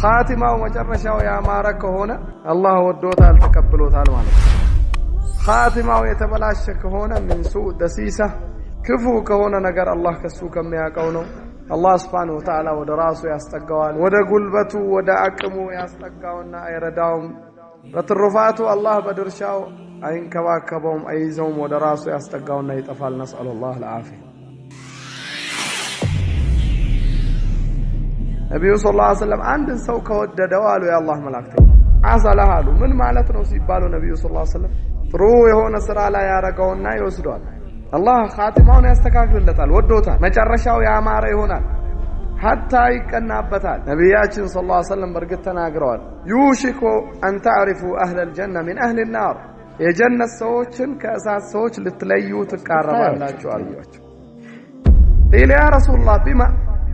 خاتمه ومجرشاو يا مارك هنا الله ودوتال تقبلوتال ማለት خاتمه የተበላሸ ከሆነ من سوء دسيسه كفو ከሆነ ነገር الله ከሱ ከሚያቀው ነው الله سبحانه وتعالى ወደ ራሱ ያስጠጋዋል ወደ ጉልበቱ ወደ አቅሙ ያስጠጋውና አይረዳውም በትሩፋቱ الله በድርሻው አይንከባከበውም አይዘውም ወደ ራሱ ያስጠጋውና ይጠፋል نسأل الله العافية ነብዩ ሰለላሁ ዐለይሂ ወሰለም አንድን ሰው ከወደደው አሉ የአላህ መላእክት አሰላሃሉ ምን ማለት ነው ሲባሉ ነብዩ ሰለላሁ ዐለይሂ ወሰለም ጥሩ የሆነ ስራ ላይ ያረጋውና ይወስዷል አላህ ኻቲማውን ያስተካክልለታል ወዶታል መጨረሻው ያማረ ይሆናል حتى ይቀናበታል ነብያችን ሰለላሁ ዐለይሂ ወሰለም በርግጥ ተናግረዋል ዩሽኩ አን ተዕሪፉ አህለ الجنة من اهل النار የጀነት ሰዎችን ከእሳት ሰዎች ልትለዩ ትቃረባላችሁ አሏቸው ኢላ ያ ረሱላህ ቢማ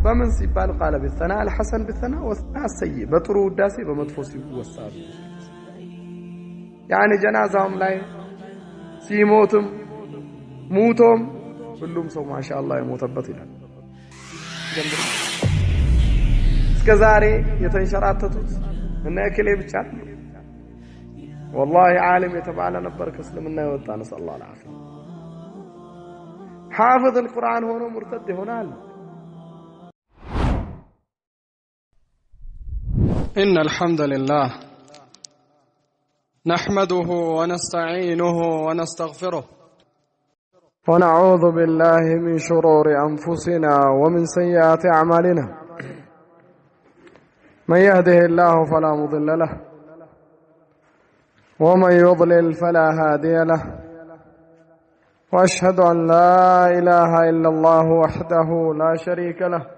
በምን ሲባል قال بالثناء الحسن بالثناء والثناء السيء በጥሩ ውዳሴ በመጥፎ ሲወሳሉ يعني ጀናዛውም ላይ ሲሞትም ሙቶም ሁሉም ሰው ማሻአላህ የሞተበት ይላል እስከዛሬ የተንሸራተቱት እና እከሌ ብቻ والله عالم የተባለ ነበር ከእስልምና የወጣ ነው ሰለላሁ ዐለይሂ ወሰለም حافظ القرآن ሆኖ مرتد ይሆናል إن الحمد لله نحمده ونستعينه ونستغفره ونعوذ بالله من شرور أنفسنا ومن سيئات أعمالنا من يهده الله فلا مضل له ومن يضلل فلا هادي له وأشهد أن لا إله إلا الله وحده لا شريك له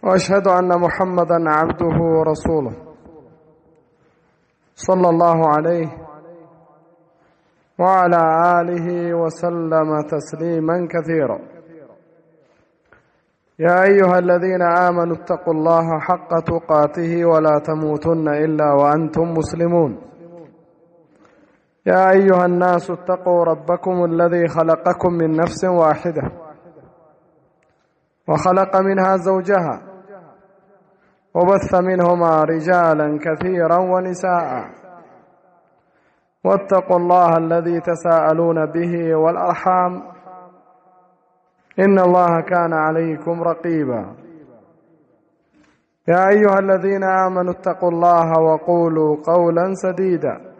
وأشهد أن محمدا عبده ورسوله صلى الله عليه وعلى آله وسلم تسليما كثيرا يا أيها الذين آمنوا اتقوا الله حق تقاته ولا تموتن إلا وأنتم مسلمون يا أيها الناس اتقوا ربكم الذي خلقكم من نفس واحدة وخلق منها زوجها وبث منهما رجالا كثيرا ونساء واتقوا الله الذي تساءلون به والأرحام إن الله كان عليكم رقيبا يا أيها الذين آمنوا اتقوا الله وقولوا قولا سديدا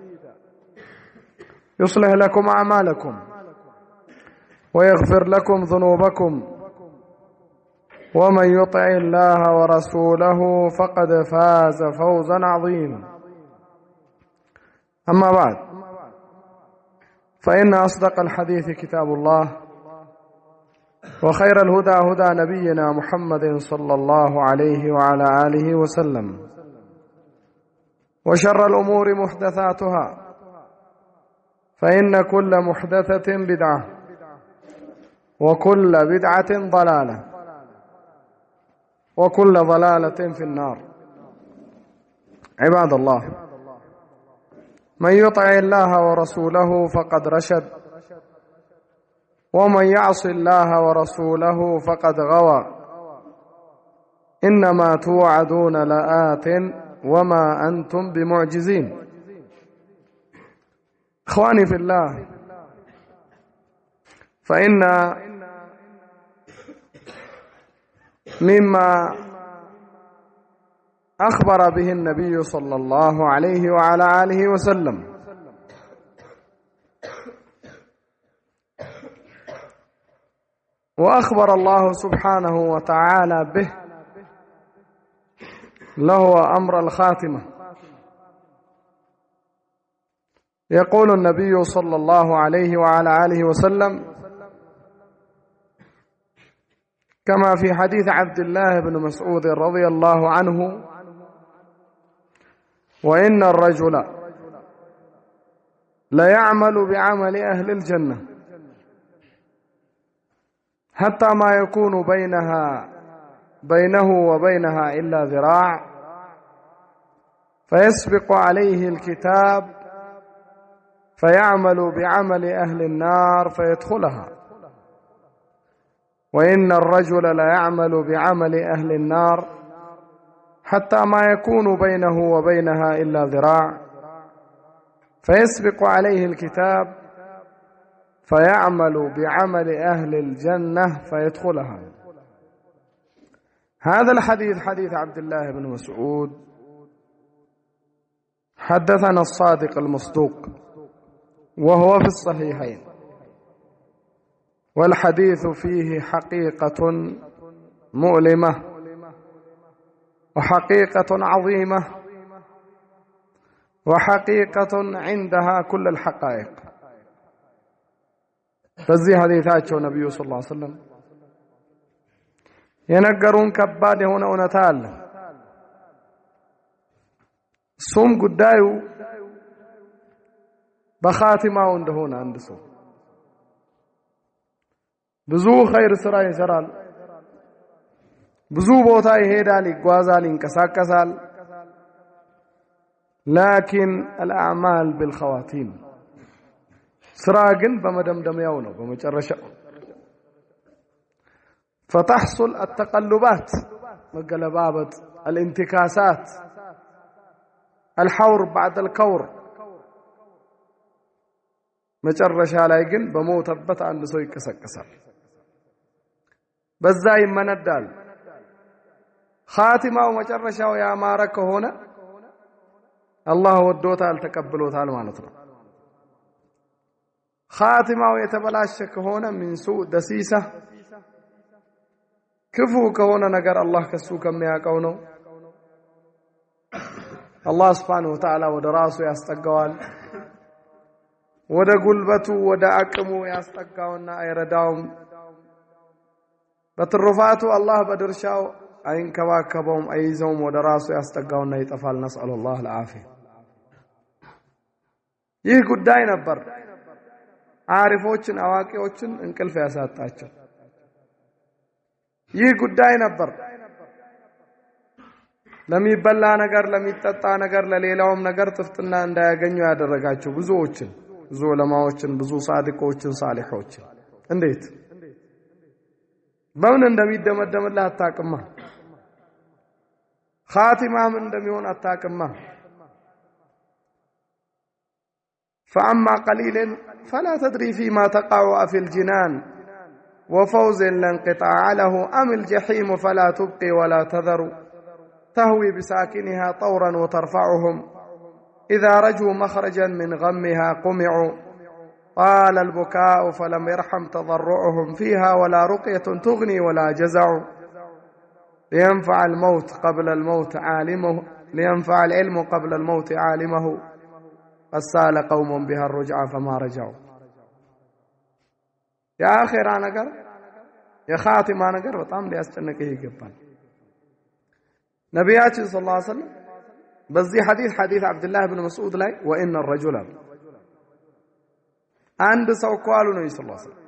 يصلح لكم أعمالكم ويغفر لكم ذنوبكم ومن يطع الله ورسوله فقد فاز فوزا عظيما أما بعد فإن أصدق الحديث كتاب الله وخير الهدى هدى نبينا محمد صلى الله عليه وعلى آله وسلم وشر الأمور محدثاتها فإن كل محدثة بدعة وكل بدعة ضلالة وكل ضلالة في النار عباد الله من يطع الله ورسوله فقد رشد ومن يعص الله ورسوله فقد غوى إنما توعدون لآت وما أنتم بمعجزين إخواني في الله فإن مما أخبر به النبي صلى الله عليه وعلى آله وسلم وأخبر الله سبحانه وتعالى به له أمر الخاتمة يقول النبي صلى الله عليه وعلى آله وسلم كما في حديث عبد الله بن مسعود رضي الله عنه وإن الرجل ليعمل بعمل أهل الجنة حتى ما يكون بينه وبينها إلا ذراع فيسبق عليه الكتاب فيعمل بعمل أهل النار فيدخلها وإن الرجل ليعمل بعمل أهل النار حتى ما يكون بينه وبينها إلا ذراع فيسبق عليه الكتاب فيعمل بعمل أهل الجنة فيدخلها. هذا الحديث حديث عبد الله بن مسعود حدثنا الصادق المصدوق وهو في الصحيحين، والحديث فيه حقيقة مؤلمة وحقيقة عظيمة وحقيقة عندها كل الحقائق. فزي حديثاتቸው ነብዩ ሰለላሁ ዐለይሂ ወሰለም የነገሩን ከባድ የሆነ እውነታ አለ። ሱም ጉዳዩ በኻቲማው እንደሆነ አንድ ሰው ብዙ ኸይር ስራ ይሰራል፣ ብዙ ቦታ ይሄዳል፣ ይጓዛል፣ ይንቀሳቀሳል። لكن الأعمال بالخواتيم سرا ግን በመደምደሚያው ነው በመጨረሻው فتحصل التقلبات مقلبات الانتكاسات الحور بعد الكور መጨረሻ ላይ ግን በሞተበት አንድ ሰው ይከሰከሳል፣ በዛ ይመነዳል። ኻቲማው መጨረሻው ያማረ ከሆነ አላህ ወዶታል ተቀብሎታል ማለት ነው። ኻቲማው የተበላሸ ከሆነ من سوء دسيسة ክፉ ከሆነ ነገር አላህ ከሱ ከሚያቀው ነው። አላህ Subhanahu Wa Ta'ala ወደ ራሱ ያስጠጋዋል፣ ወደ ጉልበቱ ወደ አቅሙ ያስጠጋውና አይረዳውም። በትሩፋቱ አላህ በድርሻው አይንከባከበውም፣ አይዘውም፣ ወደ ራሱ ያስጠጋውና ይጠፋል። ነስአሉላህ العافية። ይህ ጉዳይ ነበር ዓሪፎችን አዋቂዎችን እንቅልፍ ያሳጣቸው። ይህ ጉዳይ ነበር ለሚበላ ነገር ለሚጠጣ ነገር ለሌላውም ነገር ጥፍጥና እንዳያገኙ ያደረጋቸው ብዙዎችን፣ ብዙ ዑለማዎችን፣ ብዙ ሳዲቆችን፣ ሳሊሖችን። እንዴት በምን እንደሚደመደምልህ አታቅማ፣ ኻቲማ ምን እንደሚሆን አታቅማ። فأما قليل فلا تدري فيما تقع في الجنان وفوز لا انقطاع له أم الجحيم فلا تبقي ولا تذر تهوي بساكنها طورا وترفعهم إذا رجوا مخرجا من غمها قمعوا طال البكاء فلم يرحم تضرعهم فيها ولا رقية تغني ولا جزع لينفع الموت قبل الموت عالمه لينفع العلم قبل الموت عالمه أسال قوم بها الرجعة فما رجعوا. يا آخر نجر يا خاتم نجر بطعم ليستنك يجبان. نبياتي صلى الله عليه وسلم بزي حديث عبد الله بن مسعود لاي وإن الرجل عند سوقال النبي صلى الله عليه وسلم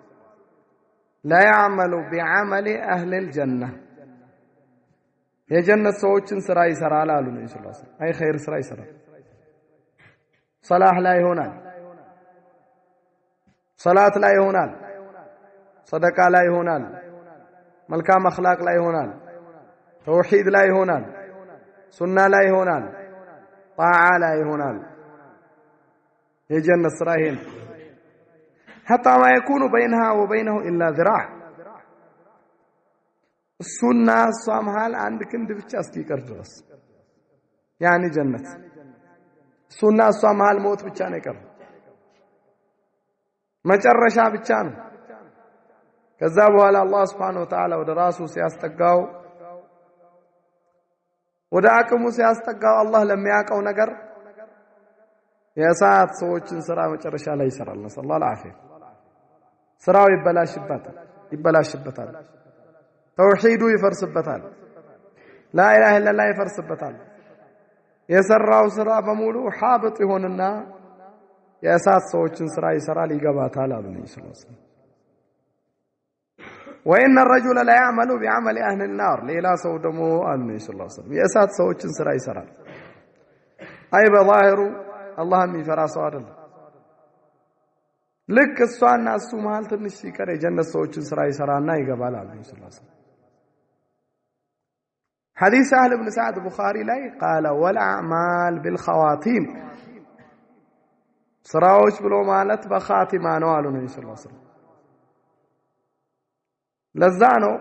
لا يعمل بعمل أهل الجنة يا جنة سوتشن سراي سرال على النبي صلى الله عليه وسلم أي خير سراي سرال صلاح لا يهونال، صلاة لا يهونال، صدقة لا يهونال، ملكام أخلاق لا يهونال، توحيد لا يهونال، سنة لا يهونال، طاعة لا يهونال. يجنة السراهين حتى ما يكون بينها وبينه إلا ذراع. السنة صامحال عندك انت بتشاستي كردرس يعني جنة ሱና እሷ መሃል ሞት ብቻ ነው የቀረው፣ መጨረሻ ብቻ ነው። ከዛ በኋላ አላህ Subhanahu Wa Ta'ala ወደ ራሱ ሲያስጠጋው ወደ አቅሙ ሲያስጠጋው አላህ ለሚያቀው ነገር የእሳት ሰዎችን ስራ መጨረሻ ላይ ይሰራል። ነስአላሁ العافية። ስራው ይበላሽበታል፣ ተውሂዱ ይፈርስበታል፣ ላ ኢላሃ ኢላላህ ይፈርስበታል። የሰራው ስራ በሙሉ ሐብጥ ይሆንና የእሳት ሰዎችን ስራ ይሰራል፣ ይገባታል አሉ ነብዩ ሰለላሁ ዐለይሂ ወሰለም። وإن الرجل لا يعمل بعمل أهل النار ሌላ ሰው ደግሞ አሉ ነብዩ ሰለላሁ ዐለይሂ ወሰለም የእሳት ሰዎችን ስራ ይሰራል። አይ በዛሂሩ አላህም ይፈራ ሰው አይደለም። ልክ እሷና እሱ መሃል ትንሽ ሲቀር የጀነት ሰዎችን ስራ ይሰራና ይገባል አሉ ነብዩ ሰለላሁ ዐለይሂ ወሰለም። حديث سهل بن سعد البخاري لاي قال والأعمال بالخواتيم سراوش بلو مالت بخاتمة نوالو النبي صلى الله عليه وسلم لزانو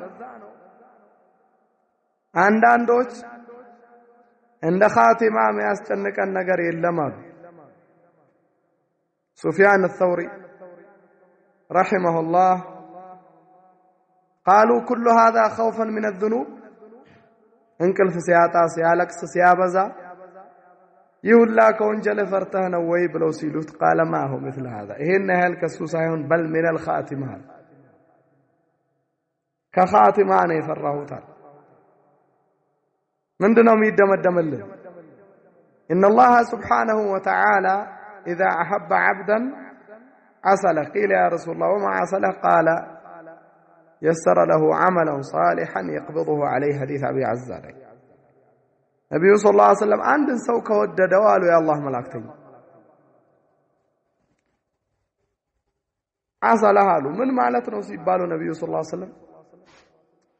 አንዳንዶች እንደ ኻቲማ የሚያስጨንቀን ነገር የለም አሉ ሱፊያን الثوري رحمه الله قالوا كل هذا خوفا من الذنوب እንቅልፍ ሲያጣ ሲያለቅስ ሲያበዛ ይሁላ ከወንጀል ፈርተህ ነው ወይ ብለው ሲሉት قال ما هو مثل هذا ይሄን ያህል ከሱ ሳይሆን بل من الخاتمه ከኻቲማ ነው የፈራሁታል من دنهم يدمدم الله إن الله سبحانه وتعالى إذا أحب عبدا عسله قيل يا رسول الله وما عسله قال يسر له عملا صالحا يقبضه عليه حديث أبي عزة النبي صلى الله عليه وسلم عند سوك ودد وقالوا يا الله ملاكتين عسله من مالتنا سيبالو النبي صلى الله عليه وسلم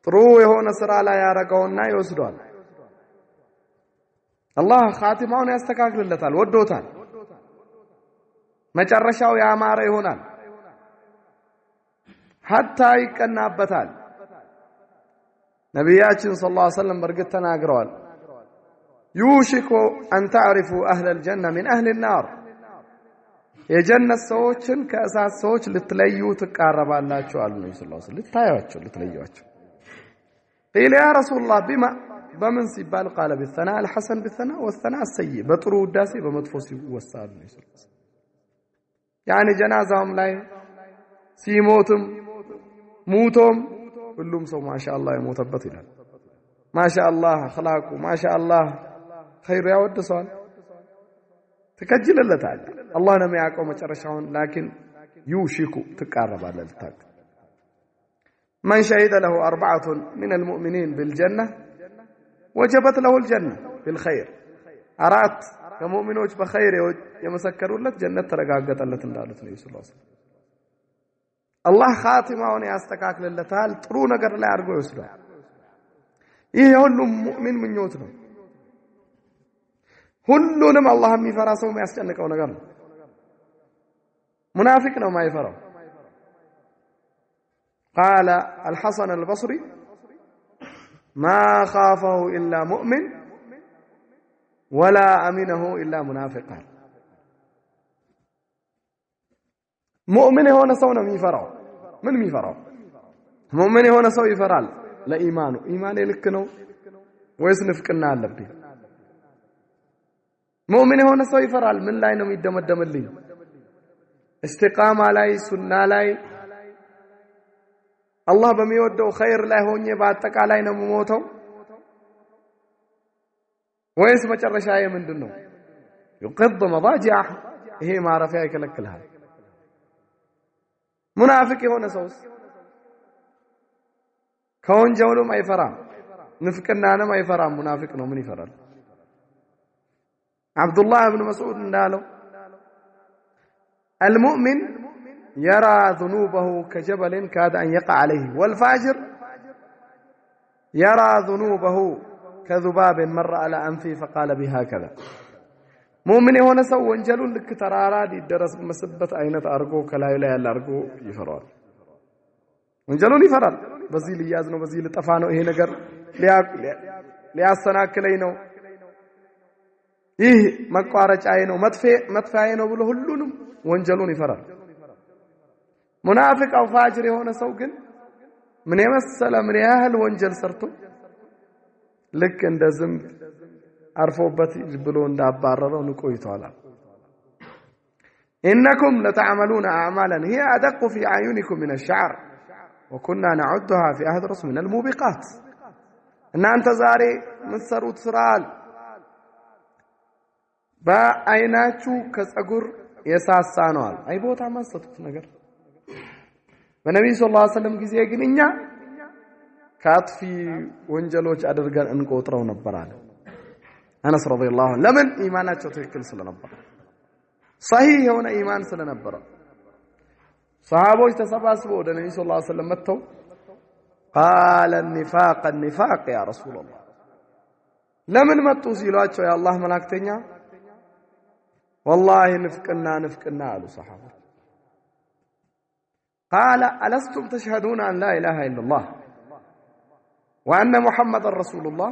تروي هون سرى لا يارقونا يوسدون الله خاتمውን ያስተካክልለታል ወዶታል መጨረሻው ያማረ ይሆናል حتى ይቀናበታል ነብያችን ሰለላሁ ዐለይሂ ወሰለም በርግጥ ተናግረዋል يوشك أن تعرفوا أهل الجنة من أهل النار የጀነት ሰዎችን ከእሳት ሰዎች ልትለዩ ትቃረባላችሁ አሉ ነብዩ ሰለላሁ ዐለይሂ ወሰለም ልታያቸው ልትለዩዋቸው قيل يا رسول الله بما بمن سيبال قال بالثناء الحسن بالثناء والثناء السيء بطرو وداسي بمدفوس وسال يعني جنازهم لا سيموتم موتهم كلهم سو ما شاء الله يموتበት ይላል ما شاء الله اخلاقه ما شاء الله خير ያወድሰዋል ተከጅለለታል الله ነው የሚያውቀው መጨረሻውን لكن يوشك تقربال ልታቅ من شهد له أربعة من المؤمنين بالجنة وجبت له الجنة بالخير أرات كمؤمنوች بخير يمسكرولت جنة ተረጋገጠለት እንዳሉት ነው ኢየሱስ ሰለላሁ አላህ ኻቲማውን ያስተካክልለታል ጥሩ ነገር ላይ አድርጎ ይወስዳል ይሄ ሁሉም ሙእሚን ምኞት ነው ሁሉንም አላህ የሚፈራ ሰው የሚያስጨንቀው ነገር ነው ሙናፊቅ ነው ማይፈራው قال الحسن البصري ما خافه إلا مؤمن ولا أمنه إلا منافق مؤمن هو نسونا ميفرع من ميفرع مؤمن هو نسو يفرال لا إيمانه إيمان يلكنه ويسنفقنا اللبي مؤمن هو نسو يفرال من لا ينم يدمدم اللي استقامة لاي سنة لاي الله بميودو خير لا هوني باتقالاي ነው ሞተው ወይስ መጨረሻዬ ምንድነው يقض مضاجع ይሄ ማረፊያ ይከለክላል ሙናፊቅ የሆነ ሰውስ ከወንጀሉም አይፈራም ንፍቅናንም አይፈራም ሙናፊቅ ነው ምን ይፈራል አብዱላህ ኢብኑ መስዑድ እንዳለው المؤمن يرى ذنوبه كجبل كاد أن يقع عليه والفاجر يرى ذنوبه كذباب مر على أنفه فقال بهكذا مؤمن هنا سو وانجلون لك ترارا دي درس مسبت أينة أرجو كلا يلا يلا أرجو يفرار وانجلون يفرار بزيل يازنو بزيل تفانو إيه نجر ليا السنة كلينو إيه مقارج عينو مدفع عينو بلو هلونم وانجلون يفرار منافق أو فاجر هنا سوقن من يمثل من ياهل وانجل سرتو لك عند زنب عرفوبت يجبلون داباررو نكويتو على إنكم لتعملون أعمالا هي أدق في أعينكم من الشعر وكنا نعدها في عهد الرسول من الموبقات إن أنت زاري مسرو تسرال با أيناتشو كسأقر يساسانوال أي بوتا ما ستوت نقر በነብዩ ሰለላሁ ዐለይሂ ወሰለም ጊዜ ግን እኛ ካጥፊ ወንጀሎች አድርገን እንቆጥረው ነበር አለ አነስ ረዲየላሁ ዐንሁ ለምን ኢማናቸው ትክክል ስለነበር صحيح የሆነ ኢማን ስለነበር ሰሃቦች ተሰባስበው ወደ ነብዩ ሰለላሁ ዐለይሂ ወሰለም መጥተው قال النفاق يا رسول الله ለምን መጡ ሲሏቸው የአላህ መላእክተኛ والله نفقنا አሉ ሰሃቦች قال ألستم تشهدون أن لا إله إلا الله وأن محمد رسول الله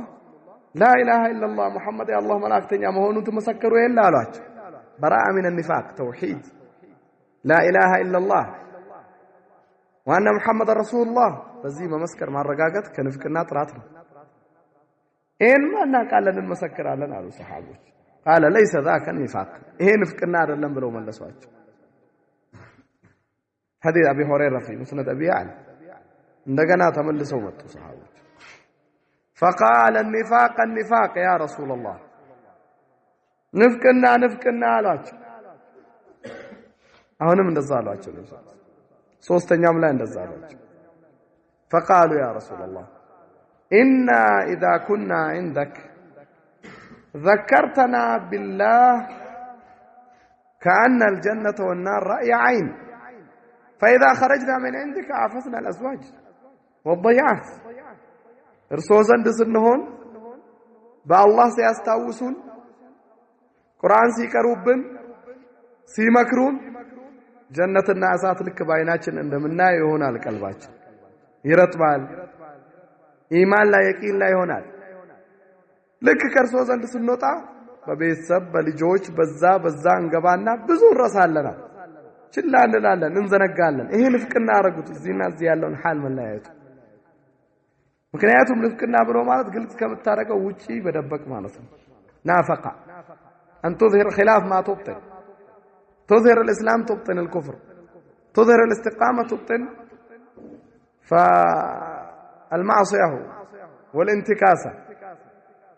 لا إله إلا الله محمد يا الله ملاكتنيا مهونون تمسكروا إلا ألواج براءة من النفاق توحيد لا إله إلا الله وأن محمد رسول الله بزي ما مسكر مع الرقاقات كنفكنا طراتنا إن ما قال لنا المسكر على الصحابة قال ليس ذاك النفاق إيه نفكنا لنا بلو من الأسواج حديث أبي هريرة في مسند أبي يعلى عندنا تملسوا متوا صحابة فقال النفاق يا رسول الله نفكنا አሏቸው አሁንም እንደዛ አሏቸው ሶስተኛም ላይ እንደዛ አሏቸው فقالوا يا رسول الله إنا إذا كنا عندك ذكرتنا بالله كأن الجنة والنار رأي عين فإذا خرجنا من عندك عافسنا الأزواج والضيعات እርሶ ዘንድ ስንሆን በአላህ ሲያስታውሱን ቁርአን ሲቀሩብን ሲመክሩን ጀነትና እሳት ልክ ባይናችን እንደምናየው ይሆናል ቀልባችን ይረጥባል ኢማን ላይ የቂን ላይ ይሆናል ልክ ከእርሶ ዘንድ ስንወጣ በቤተሰብ በልጆች በዛ እንገባና ብዙ እንረሳለና ችላ እንላለን እንዘነጋለን ይሄ ንፍቅና አረጉት እዚህና እዚህ ያለውን ሐል መለያየቱ ምክንያቱም ንፍቅና ብሎ ማለት ግልጽ ከምታረገው ውጪ በደበቅ ማለት ነው ናፈቃ أن تظهر خلاف ما تبطن تظهر الإسلام تبطن الكفر تظهر الاستقامة تبطن فالمعصية والانتكاسة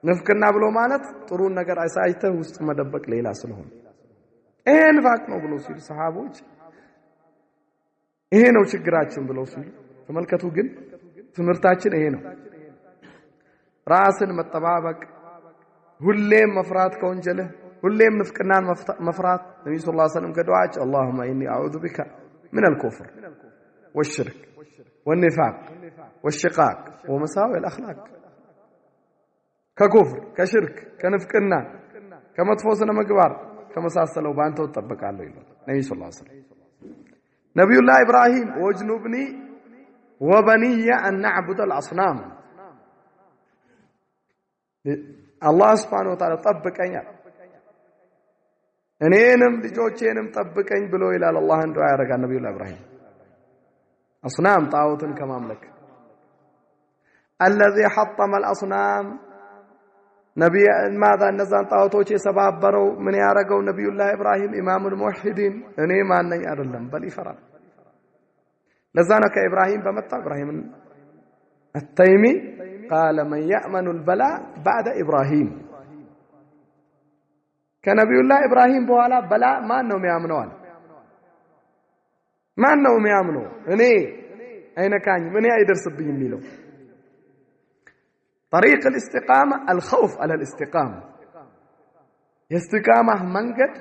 نفكرنا بلو مالت طرون نقر عسايته وستما دبك ليلا سلهم ايه نفاق نو بلو سيل صحابوش ايه نو شقراتشن بلو سيل فملكتو قل تمرتاتشن ايه نو راسن متطبابك ሁሌም መፍራት ከወንጀልህ ሁሌም ንፍቅናን መፍራት ነብዩ ሰለላሁ ዐለይሂ ወሰለም ከዱዓቸው اللهم اني اعوذ بك من الكفر والشرك والنفاق والشقاق ومساوئ الاخلاق ከኩፍር ከሽርክ ከንፍቅና ከመጥፎ ስነ ምግባር ከመሳሰለው ባንተው ተጠብቃለሁ ይላል ነብዩ ሰለላሁ ዐለይሂ ወሰለም ነብዩላህ ኢብራሂም ወጅኑብኒ ወበኒያ አን ነዕቡደ الأصنام الله سبحانه وتعالى ጠብቀኛል እኔንም ልጆቼንም ጠብቀኝ ብሎ ይላል አላህ እንዶ ያረጋል ነብዩ ኢብራሂም أصنام ጣዖትን ከማምለክ الذي حطم الأصنام نبي ماذا እነዛን ጣዖቶች የሰባበረው ምን ያረጋው ነብዩላህ ኢብራሂም ኢማሙል ሙወሂዲን እኔ ማን ነኝ አይደለም በል ይፈራል ለዛ ነው ከኢብራሂም በመጣ ኢብራሂም التيمي قال من يأمن البلاء بعد إبراهيم كنبي الله إبراهيم بوالا بلاء ما أنهم يأمنون ما أنهم يأمنون أين كان من يدرس بهم ميلو طريق الاستقامة الخوف على الاستقامة يستقامة منقد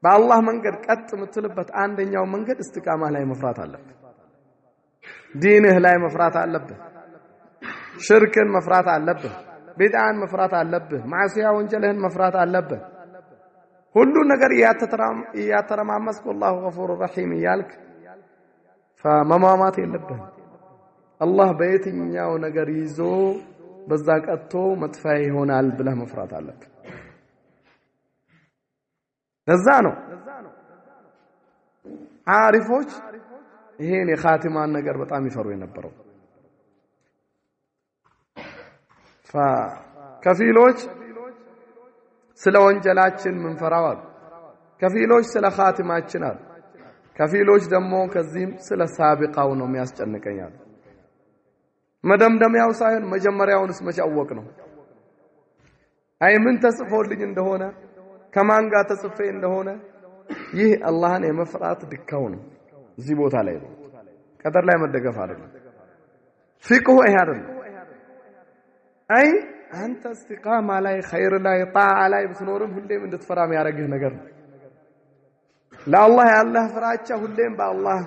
بالله منقد كت متلبت عندن يوم منقد استقامة لا مفرات على دينه لا مفرات على شركا مفرات علبه بدعا مفرات علبه معصيه وانجلهن مفرات علبه ሁሉ ነገር ያተረማመስኩ الله غفور رحيم ይልክ فممامات የለብህ الله በየትኛው ነገር ይዞ በዛ ቀጥቶ መጥፋይ ይሆናል ብለህ መፍራት አለብህ ለዛ ነው ዓሪፎች ይሄን የኻቲማን ነገር በጣም ይፈሩ የነበረው ከፊሎች ስለ ወንጀላችን ምንፈራው ከፊሎች ስለ ኻቲማችን አሉ ከፊሎች ደግሞ ከዚህም ስለ ሳቢቃው ነው የሚያስጨንቀኛል መደምደሚያው ሳይሆን መጀመሪያውንስ መጫወቅ ነው አይ ምን ተጽፎልኝ እንደሆነ ከማን ጋር ተጽፌ እንደሆነ ይህ አላህን የመፍራት ድካው ነው እዚህ ቦታ ላይ ነው ቀደር ላይ መደገፍ አይደለም ፍቅሁ ይሄ አይደለም አይ አንተ استقامه ላይ ኸይር ላይ ጣዓ ላይ ብትኖርም ሁሌም እንድትፈራም ያረግህ ነገር ነው ለአላህ ያለህ ፍራቻ ሁሌም በአላህ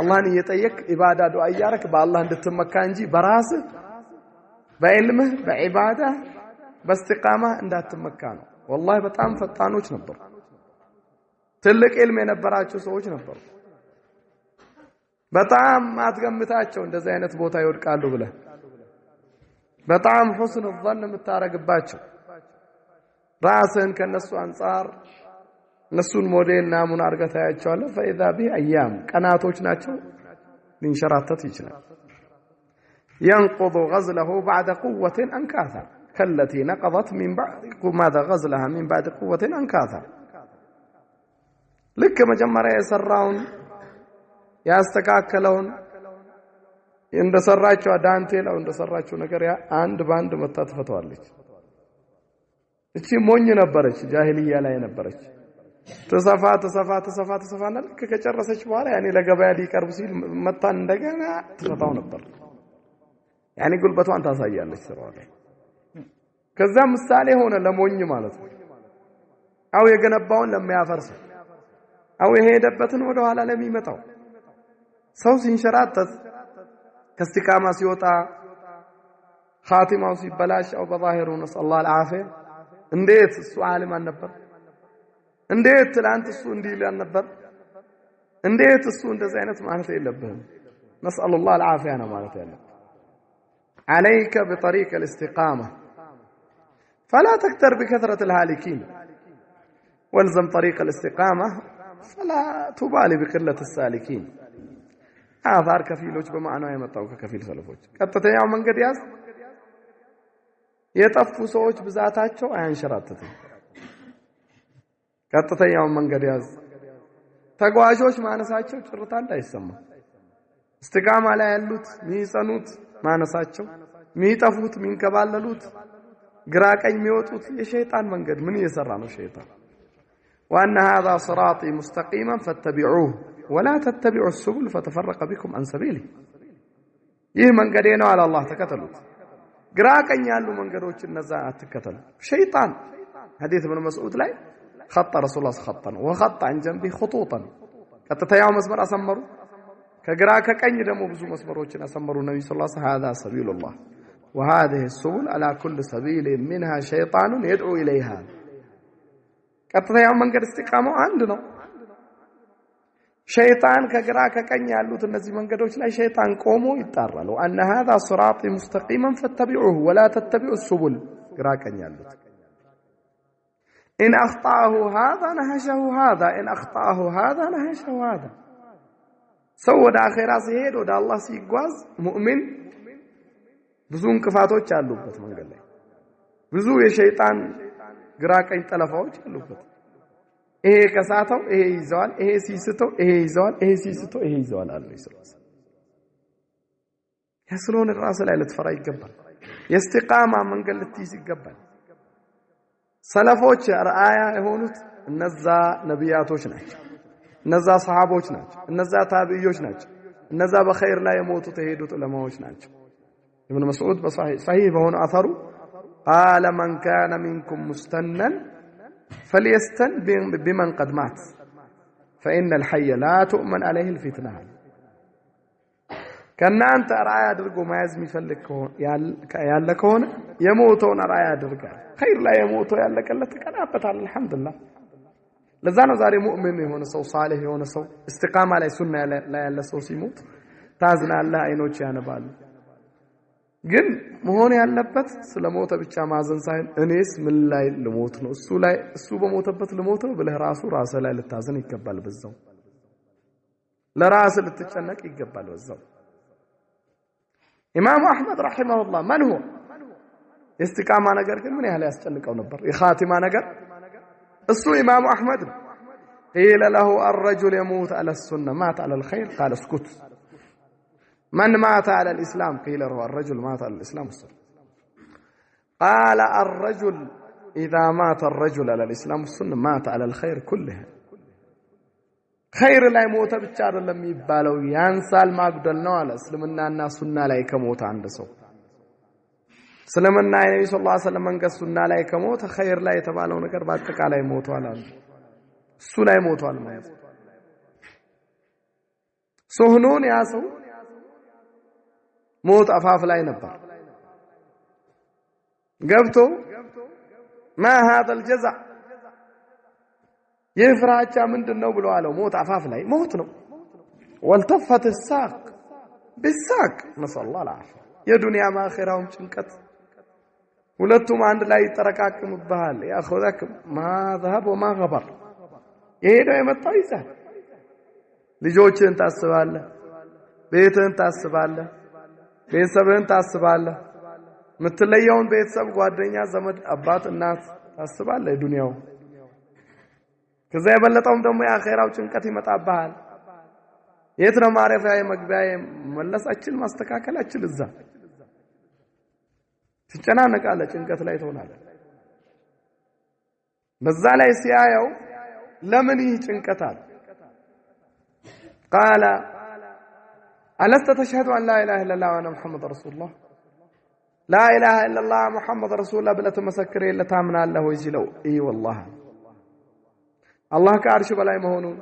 አላህን እየጠየቅ ኢባዳ ዱዓ ያረክ በአላህ እንድትመካ እንጂ በራስህ በዕልምህ በዒባዳ በእስቲቃማ እንዳትመካ ነው። ወላሂ በጣም ፈጣኖች ነበሩ። ትልቅ ዕልም የነበራቸው ሰዎች ነበሩ። በጣም አትገምታቸው እንደዚህ አይነት ቦታ ይወድቃሉ ብለህ በጣም ሁስን الظن የምታረግባቸው ራስህን ከነሱ አንፃር እነሱን ሞዴል ናሙና አድርገህ ታያቸዋለህ። فإذا به أيام ቀናቶች ናቸው ሊንሸራተት ይችላል። ينقض غزله بعد قوة أنكاثا كالتي نقضت من بعد ماذا غزلها من بعد قوة أنكاثا ልክ መጀመሪያ የሰራውን ያስተካከለውን እንደሰራቸው ዳንቴላው እንደሰራቸው ነገር ያ አንድ ባንድ መታ ትፈታዋለች። እቺ ሞኝ ነበረች፣ ጃሂልያ ላይ ነበረች። ተሰፋና ልክ ከጨረሰች በኋላ ያኔ ለገበያ ሊቀርብ ሲል መታን እንደገና ትፈታው ነበር። ያኔ ጉልበቷን ታሳያለች ስራዋ ላይ። ከዛ ምሳሌ ሆነ ለሞኝ ማለት ነው። አው የገነባውን ለሚያፈርስ አው የሄደበትን ወደ ኋላ ለሚመጣው ሰው ሲንሸራተት ከእስቲቃማ ሲወጣ ኻቲማው ሲበላሽ አው በዛሂሩ ነስአላህ አልዓፊያ እንዴት እሱ ዓሊም አልነበር? እንዴት ትላንት እሱ እንዲህ ይላል ነበር? እንዴት እሱ እንደዚህ አይነት ማለት የለብህም። ነስአላህ አልዓፊያ ነው ማለት ያለው። عليك بطريق الاستقامة فلا تكتر بكثرة الهالكين والزم طريق الاستقامة فلا تبالي بقلة السالكين. آثار كفيلوች በማዕና የመጣው ከከፊል ሰለፎች ቀጥተኛው መንገድ ያዝ። የጠፉ ሰዎች ብዛታቸው አያንሸራተትም። ቀጥተኛው መንገድ ያዝ። ተጓዦች ማነሳቸው ጭርታ እንዳይሰማ። እስቲቃማ ላይ ያሉት ሚጸኑት ማነሳቸው ሚጠፉት ሚንከባለሉት ግራ ቀኝ የሚወጡት የሸይጣን መንገድ ምን እየሰራ ነው ሸይጣን? وأن هذا صراطي مستقيما فاتبعوه ولا تتبعوا السبل فتفرق بكم عن سبيله. ይህ መንገዴ ነው አለ አላህ ተከተሉት። ግራ ቀኝ ያሉ መንገዶች እነዛ አትከተሉ። ሸይጣን ሐዲስ ኢብኑ መስዑድ ላይ خط رسول الله خطا وخط عن جنبه خطوطا ቀጥታው መስመር አሰመሩ። ከግራ ከቀኝ ደግሞ ብዙ መስመሮችን አሰመሩ ነብዩ ሰለላሁ ዐለይሂ ወሰለም هذا سبيل الله وهذه السبل على كل سبيل منها شيطان يدعو إليها. ቀጥታው መንገድ እስቲቃማው አንድ ነው። ሸይጣን ከግራ ከቀኝ ያሉት እነዚህ መንገዶች ላይ ሸይጣን ቆሞ ይጣራል። وأن هذا صراطي مستقيما فاتبعوه ولا تتبعوا السبل ግራ ቀኝ ያሉት إن أخطأه هذا نهشه هذا إن أخطأه هذا نهشه هذا. ሰው ወደ አኺራ ሲሄድ ወደ አላህ ሲጓዝ ሙእሚን ብዙ እንቅፋቶች አሉበት መንገድ ላይ ብዙ የሸይጣን ግራ ቀኝ ጠለፋዎች አሉበት። ይሄ ከሳተው ይሄ ይዘዋል፣ ይሄ ሲስተው ይሄ ይዘዋል፣ ይሄ ሲስተው ይሄ ይዘዋል አለ ኢየሱስ። ያስሎን ራስ ላይ ልትፈራ ይገባል። የእስቲቃማ መንገድ ልትይዝ ይገባል። ሰለፎች አርአያ የሆኑት እነዛ ነቢያቶች ናቸው። እነዛ ሰሃቦች ናቸው። እነዛ ታቢዮች ናቸው። እነዛ በኸይር ላይ የሞቱት የሄዱት ዑለማዎች ናቸው። ኢብኑ መስዑድ በሰሂህ በሆነ አثሩ قال من كان منكم مستنا فليستن بمن قد مات فإن الحي لا تؤمن عليه الفتنة. ከናንተ አርአያ አድርጎ መያዝ የሚፈልግ ያለ ከሆነ የሞተውን አርአያ አድርጋል። ኸይር ላይ የሞተው ያለቀለት ተቀናበታል። አልহামዱሊላህ። ለዛ ነው ዛሬ ሙእሚን የሆነ ሰው ሳሊህ የሆነ ሰው እስቲቃማ ላይ ሱና ላይ ያለ ሰው ሲሞት ታዝናለህ፣ አይኖች ያነባሉ። ግን መሆን ያለበት ስለሞተ ብቻ ማዘን ሳይሆን እኔስ ምን ላይ ልሞት ነው እሱ ላይ እሱ በሞተበት ልሞት ነው ብለህ ራስ ላይ ልታዘን ይገባል። በዛው ለራስ ልትጨነቅ ይገባል። በዛው ኢማሙ አህመድ ረሂመሁላህ ማን هو እስቲቃማ ነገር ግን ምን ያህል ያስጨንቀው ነበር። የኻቲማ ነገር እሱ ኢማሙ አህመድ قيل له الرجل يموت على السنة مات على الخير قال اسكت. من مات على الإسلام قيل له الرجل مات على الإسلام والسنة. قال الرجل إذا مات الرجل على الإسلام والسنة مات على الخير كلها. خير لا يموت بتشار لم يبالو ينسال ما قدلنا على اسلمنا الناس سنة لا يكموت عند سو سلمنا النبي صلى الله عليه وسلم من قال سنة لا يكموت خير لا يتبالو نكر بعد تقال يموت على سنة يموت على ما يفعل سهنون يا سو موت أفاف لا ينبر ገብቶ ما هذا الجزع የፍራቻ ምንድነው ብሎ አለው ሞት አፋፍ ላይ ሞት ነው والتفت الساق بالساق نسأل الله العافية የዱንያ ማኺራውም ጭንቀት ሁለቱም አንድ ላይ ተረቃቅምብሃል ያخذك ما ذهب وما غبر የሄደው የመጣው ይዛል ልጆችን ታስባለህ ቤትህን ታስባለህ ቤተሰብህን ታስባለህ ምትለየውን ቤተሰብ ጓደኛ ዘመድ አባት እናት ታስባለህ ዱንያው ከዛ የበለጠውም ደግሞ የአኺራው ጭንቀት ይመጣብሃል የት ነው ማረፊያዬ መግቢያዬ መለሳችን ማስተካከላችን እዛ ትጨናነቃለህ ጭንቀት ላይ ትሆናለህ በዛ ላይ ሲያየው ለምን ይህ ጭንቀት አለ قال ألست تشهد أن لا إله إلا الله وأنا محمد رسول الله لا إله إلا الله محمد رسول الله بلا تمسكر إلا تامنا الله ويجلو إي والله الله كعرش بلاي مهونون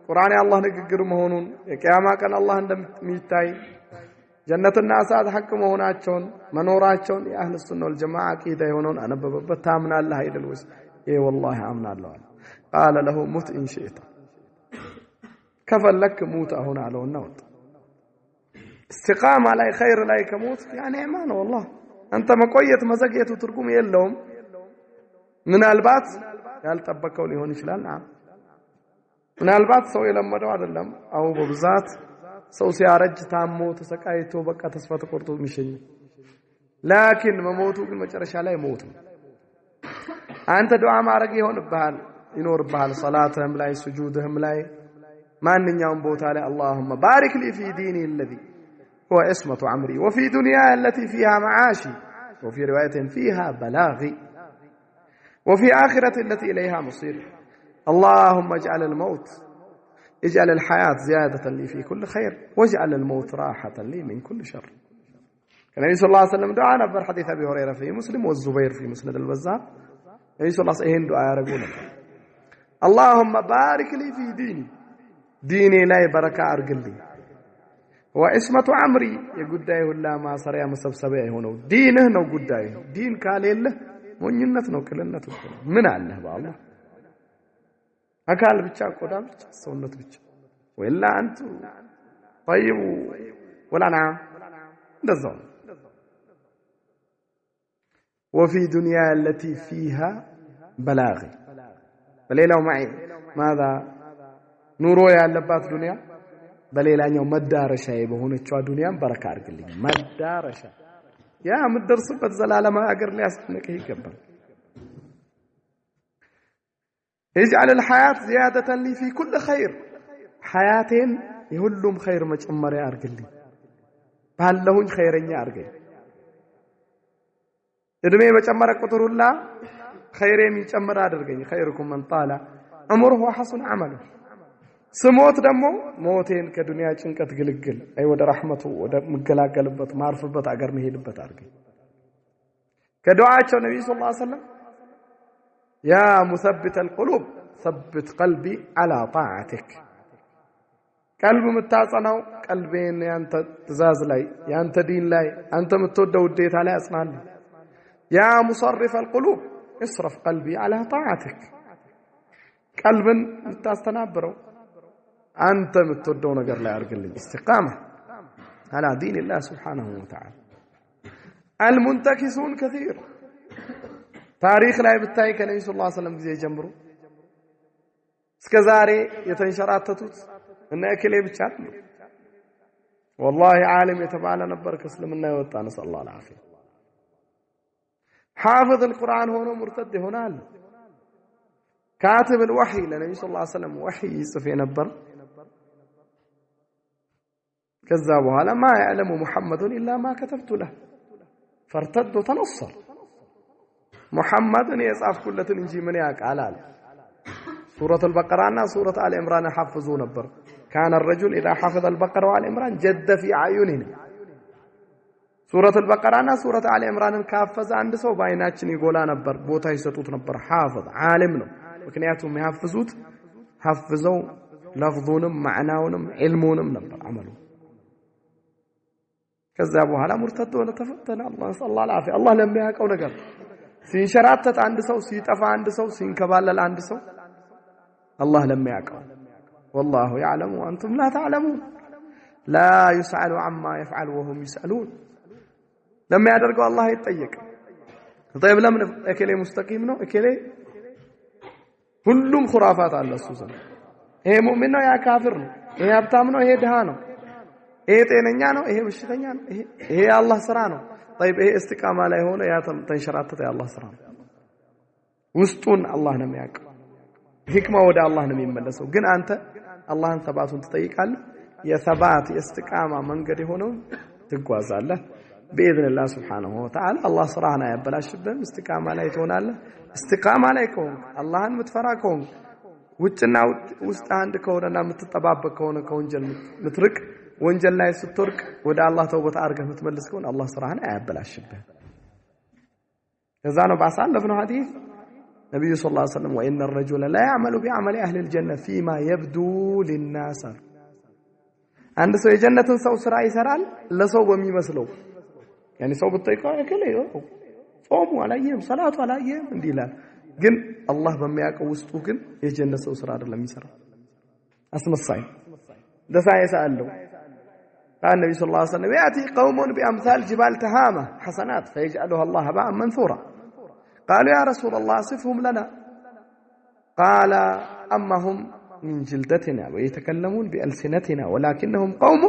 قرآن الله نقر مهونون يكياما كان الله عندما ميتاي جنة الناس هذا حق مهوناتشون منوراتشون يا أهل السنة والجماعة كيدا يهونون أنا بتامنا الله إلى الوس إي والله آمنا الله قال له مت إن شئت كفل لك موت هنا على النوت استقامة على خير لا يكموت يعني إيمان والله أنت مقوية مزقية وترقم يلهم من البات قال تبكوا لي هون شلال نعم من البات سوي لما دوار اللهم أو ببزات سو سيارج تامو تسكايتو بكا تصفات قرطو مشي لكن مموتو كل جرش عليه يموت أنت دعاء ما رقي هون بحال ينور بحال صلاتهم لا سجودهم لا ما نيوم بوتالي اللهم بارك لي في ديني الذي هو عصمة عمري وفي دنياي التي فيها معاشي وفي رواية فيها بلاغي وفي آخرة التي إليها مصير اللهم اجعل الموت اجعل الحياة زيادة لي في كل خير واجعل الموت راحة لي من كل شر النبي صلى الله عليه وسلم دعا نبر حديث أبي هريرة في مسلم والزبير في مسند البزار النبي صلى الله عليه وسلم دعا يرقونه اللهم بارك لي في ديني لا بركة أرقل لي وعصمة عمري يقداي ولا ما صار يا مسبسبه هنا دينه نو قداي دين كالله ሞኝነት ነው ክልነት እኮ ምን አለ በአላህ አካል ብቻ ቆዳ ብቻ ሰውነት ብቻ ወላ አንቱ طيب ولا نعم እንደዛው وفي دنيا التي فيها بلاغي በሌላው معي ماذا ኑሮ ያለባት ዱንያ በሌላኛው መዳረሻዬ በሆነችው ዱንያም በረካ አድርግልኝ መዳረሻ ያ ምድርስበት ዘላለም አገር ላይ ያስነቀህ ይገባል اجعل الحياة زيادة لي في كل خير حياتين يهلهم خير مجمري አርግልኝ ባለሁኝ خيرኛ አርገኝ እድሜ መጨመረ ቁጥር ሁላ خيرም ይጨምር አድርገኝ خيركم من طال عمره وحسن عمله ስሞት ደግሞ ሞቴን ከዱንያ ጭንቀት ግልግል አይ ወደ ረህመቱ ወደ መገላገልበት ማርፍበት አገር መሄድበት አርገኝ ከዱዓቸው ነብዩ ሰለላሁ ዐለይሂ ወሰለም يا مثبت القلوب ثبت قلبي على طاعتك قلب متاصنው ቀልቤን ያንተ ትእዛዝ ላይ ያንተ ዲን ላይ አንተ የምትወደው ውዴታ ላይ አጽናል يا مصرف القلوب اصرف قلبي على طاعتك ቀልብን ምታስተናብረው أنت متودو نجر لا أرجل الاستقامة على دين الله سبحانه وتعالى المنتكسون كثير تاريخ لا يبتاي كنبي صلى الله عليه وسلم زي جمرو اسكزاري يتنشراتتوت ان اكلي بيتشات والله عالم يتبعنا نبرك اسلمنا يوطا نسال الله العافيه حافظ القرآن هو مرتد هنا كاتب الوحي للنبي صلى الله عليه وسلم وحي يصف ينبر كذابوا هذا ما يعلم محمد إلا ما كتبت له فارتد وتنصر محمد يصف كل تنجي من ياك على سورة البقرة سورة آل عمران حفظوا نبر كان الرجل إذا حفظ البقرة وآل عمران جد في أعيننا سورة البقرة سورة آل عمران كافز عند سو بايناتشن يقول نبر بوتا يسطوت نبر حافظ عالمنا وكنياتهم يحفظوت حفظوا لفظونم معناونم علمونم نبر عملوا كذابوا على مرتد ولا تفتن الله صلى الله العافية الله لم يهكوا نقر ሲንሸራተት አንድ ሰው ሲጠፋ አንድ ሰው ሲንከባለል አንድ ሰው አላህ ለሚያውቀው والله يعلم وانتم لا تعلمون لا يسأل عما يفعل وهم يسألون لما ያደርገው አላህ ይጠየቅ طيب ለምን እከሌ ሙስተቂም ነው እከሌ ሁሉም خرافات አለ እሱ ዘንድ ይሄ ሙእሚን ነው ያ ካፊር ነው ይሄ ሀብታም ነው ይሄ ድሃ ነው ይሄ ጤነኛ ነው ይሄ በሽተኛ ነው ይሄ አላህ ስራ ነው طيب ይሄ እስቲቃማ ላይ ሆነ ያ ተንሸራተተ የአላህ ስራ ነው ውስጡን አላህ ነው የሚያውቀው ህክማ ወደ አላህ ነው የሚመለሰው ግን አንተ አላህን ተባቱን ትጠይቃለህ የሰባት የእስቲቃማ መንገድ የሆነው ትጓዛለህ بإذن الله سبحانه وتعالى الله ስራህን ያበላሽብህም እስቲቃማ ላይ ትሆናለህ እስቲቃማ ላይ ከሆንክ አላህን ምትፈራ ከሆንክ ውጭና ውስጥ አንድ ከሆነና የምትጠባበቅ ከሆነ ከወንጀል ምትርቅ ወንጀል ላይ ስትወርቅ ወደ አላህ ተውበት አድርገህ ምትመለስ ከሆነ አላህ ስራህን አያበላሽብህ ከዛ ነው ባሳለፍነው ሐዲስ ነብዩ ሰለላሁ ዐለይሂ ወሰለም وإن الرجل لا يعمل بعمل أهل الجنة فيما يبدو للناس አንድ ሰው የጀነትን ሰው ስራ ይሰራል ለሰው በሚመስለው ያኒ ሰው ብትጠይቀው እከሌ ጾሙ አላየም ሰላቱ አላየም እንዲላል ግን አላህ በሚያውቀው ውስጡ ግን የጀነት ሰው ስራ አይደለም የሚሰራው አስመሳይ ደሳይሳ አለው قال النبي صلى الله عليه وسلم يأتي قوم بأمثال جبال تهامة حسنات فيجعلها الله هباء منثورا قالوا يا رسول الله صفهم لنا قال أما هم من جلدتنا ويتكلمون بألسنتنا ولكنهم قوم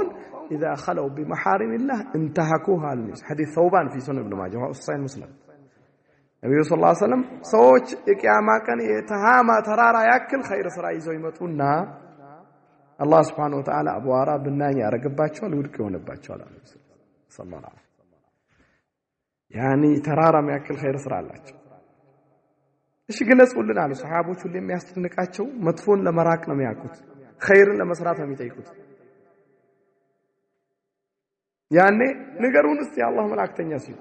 إذا خلوا بمحارم الله انتهكوها حديث ثوبان في سنن ابن ماجه وصحيح مسلم النبي صلى الله عليه وسلم ሰዎች የቂያማ ቀን የተሃማ ተራራ ያክል ኸይር ስራ ይዘው ይመጡና አላህ Subhanahu Wa Ta'ala አቧራ ብናኝ ያረጋባቸዋል ውድቅ ይሆንባቸዋል አለ ሰለላሁ ዐለይሂ ያኒ ተራራ ያክል ኸይር ስራ አላቸው እሺ ገለጹልን አሉ ሰሃቦች ሁሉ የሚያስጨንቃቸው መጥፎን ለመራቅ ነው የሚያውቁት ኸይርን ለመስራት ነው የሚጠይቁት ያኔ ነገሩን እስቲ አላህ መላእክተኛ ሲሉ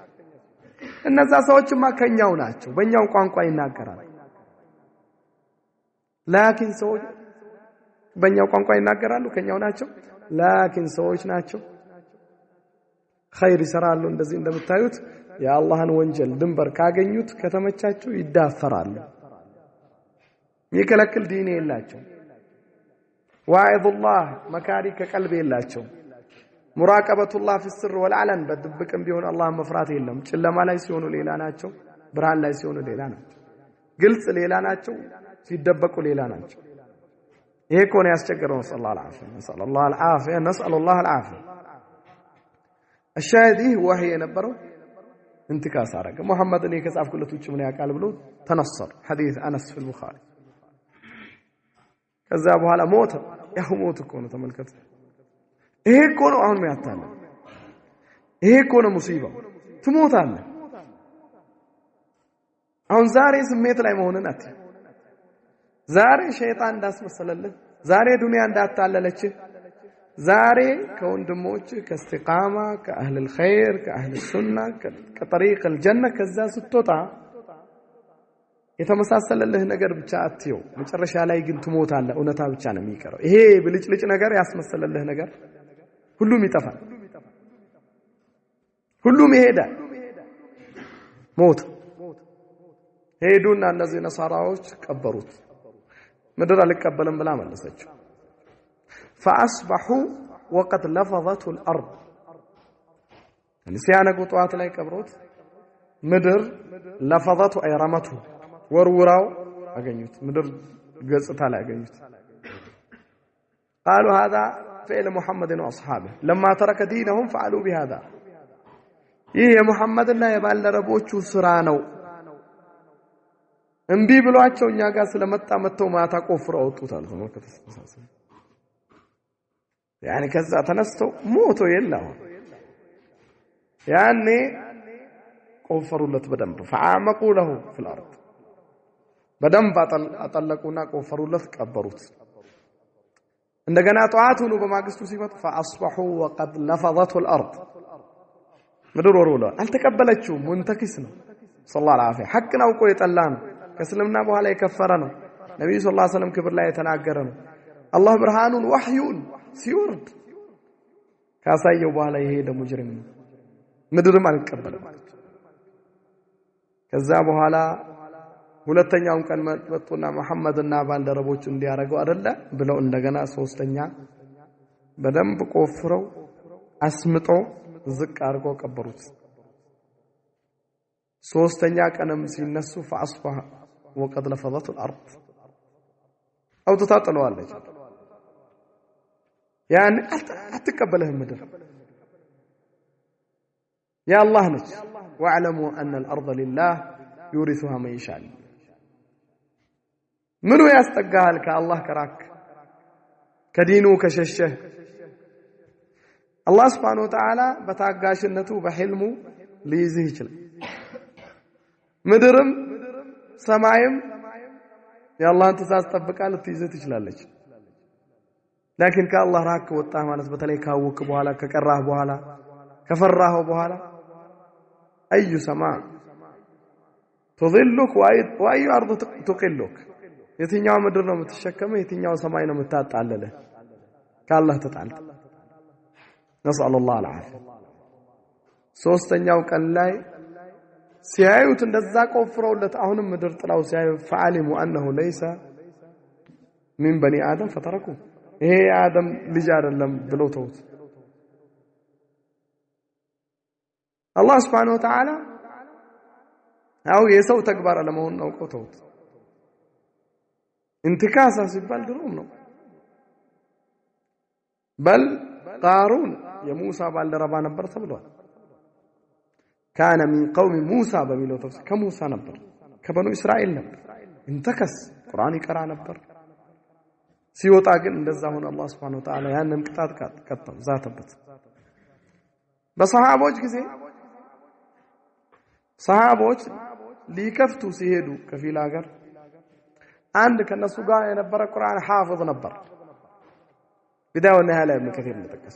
እነዛ ሰዎችማ ከኛው ናቸው በእኛው ቋንቋ ይናገራሉ ላኪን ሰዎች በእኛው ቋንቋ ይናገራሉ ከኛው ናቸው ላኪን ሰዎች ናቸው ኸይር ይሰራሉ እንደዚህ እንደምታዩት የአላህን ወንጀል ድንበር ካገኙት ከተመቻቸው ይዳፈራሉ ይከለክል ዲን የላቸው ዋዒዙላህ መካሪ ከቀልብ የላቸው ሙራቀበቱላህ في السر والعلن በድብቅም ቢሆን አላህ መፍራት የለም ጨለማ ላይ ሲሆኑ ሌላ ናቸው ብርሃን ላይ ሲሆኑ ሌላ ናቸው ግልጽ ሌላ ናቸው ሲደበቁ ሌላ ናቸው ይሄ ኮን ያስቸገረው ሰለላሁ ዐለይሂ ነስአሉላህ አልዓፊያ الشاهد وحي የነበረው انتكاس አረገ ሙሐመድን የከጻፍኩለት ውጭ ምን ያቃል ብሎ ተነሰር ሐዲስ አነስ في البخاري ከዛ በኋላ ሞተ ያው ሞት እኮ ነው ተመልከቱ ይሄ እኮ ነው አሁን የሚያታለው ይሄ እኮ ነው ሙሲባው ትሞታለህ አሁን ዛሬ ስሜት ላይ መሆንን አት ዛሬ ሸይጣን እንዳስመሰለልህ ዛሬ ዱንያ እንዳታለለችህ ዛሬ ከወንድሞች ከእስቲቃማ ከአህል الخير ከአህል السنة ከطريق الجنة ከዛ ስትወጣ የተመሳሰለልህ ነገር ብቻ አትየው መጨረሻ ላይ ግን ትሞታለህ እውነታ ብቻ ነው የሚቀረው ይሄ ብልጭልጭ ነገር ያስመሰለልህ ነገር ሁሉም ይጠፋል ሁሉም ይሄዳል ሞት ሄዱና እነዚህ ነሳራዎች ቀበሩት ምድር አልቀበልም ብላ መለሰችው فاصبحوا وقد لفظته الارض ሲያነቁ ጠዋት ላይ ቀብሮት ምድር لفظته اي رمته ወርውራው አገኙት ምድር ገጽታ ላይ አገኙት قالوا هذا فعل محمد واصحابه لما ترك دينهم فعلوا بهذا ይህ የሙሐመድና የባልደረቦቹ ስራ ነው እንቢ ብሏቸው እኛ ጋር ስለመጣ መተው ማታ ቆፍረው አውጡታል ተመከተሰሰ ያኒ ከዛ ተነስተው ሞቶ የለው ያኔ ቆፈሩለት በደንብ فعمقوا له في الارض በደንብ አጠለቁና ቆፈሩለት ቀበሩት እንደገና ጧቱኑ በማግስቱ ሲመጡ فاصبحوا وقد لفظته الارض ምድር ወርውላ አልተቀበለችው ሙንተኪስ ነው ሰለላሁ ዐለይሂ ሐቅን አውቆ የጠላ ነው ከእስልምና በኋላ የከፈረ ነው ነብዩ ሰለላሁ ዐለይሂ ወሰለም ክብር ላይ የተናገረ ነው አላህ ብርሃኑን ወህዩን ሲወርድ ካሳየው በኋላ የሄደ ሙጅሪም ምድርም አልቀበለም ከዛ በኋላ ሁለተኛውን ቀን መጡና መሐመድና ባልደረቦቹ እንዲያረገው አይደለ ብለው እንደገና ሶስተኛ በደንብ ቆፍረው አስምጦ ዝቅ አድርገው ቀበሩት። ሶስተኛ ቀንም ሲነሱ فاصبح وقد لفظت الارض او تطلعلች يعني አትቀበልህም ምድር يا الله ነች واعلموا ان الارض لله يورثها من يشاء ምኑ ያስጠጋሃል ከአላህ ከራክ ከዲኑ ከሸሸህ አላህ Subhanahu Wa Ta'ala በታጋሽነቱ በህልሙ ሊይዝህ ይችላል ምድርም ሰማይም የአላህን ትእዛዝ ጠብቃ ልትይዝህ ትችላለች لكن ከአላህ ራክ ወጣ ማለት በተለይ ካወክ በኋላ ከቀራህ በኋላ ከፈራህ በኋላ اي سماء تظلك واي ارض تقلك የትኛው ምድር ነው የምትሸከመው የትኛው ሰማይ ነው የምታጣለለ ከአላህ ተጣልተ نسأل الله العافية ሶስተኛው ቀን ላይ ሲያዩት እንደዛ ቆፍረውለት አሁንም ምድር ጥላው ሲያዩ فعلموا انه ليس من بني ادم فتركوا ይሄ አደም ልጅ አይደለም ብለው ተውት አላህ Subhanahu Wa Ta'ala አው የሰው ተግባር ለመሆን ነው ተውት انتكاسه ሲባል ድሮም ነው بل قارون የሙሳ ባልደረባ ነበር ተብሏል كان من قوم موسى በሚለው ተፍሲር ከሙሳ ነበር ከበኑ እስራኤል ነበር እንተከስ ቁርአን ይቀራ ነበር ሲወጣ ግን እንደዛ ሆነ አላህ Subhanahu Wa Ta'ala ያንን ቅጣት ቀጣው ዛተበት በሰሃቦች ጊዜ ሰሃቦች ሊከፍቱ ሲሄዱ ከፊል ሀገር አንድ ከነሱ ጋር የነበረ ቁርአን حافظ ነበር بدايه والنهايه ابن كثير متكس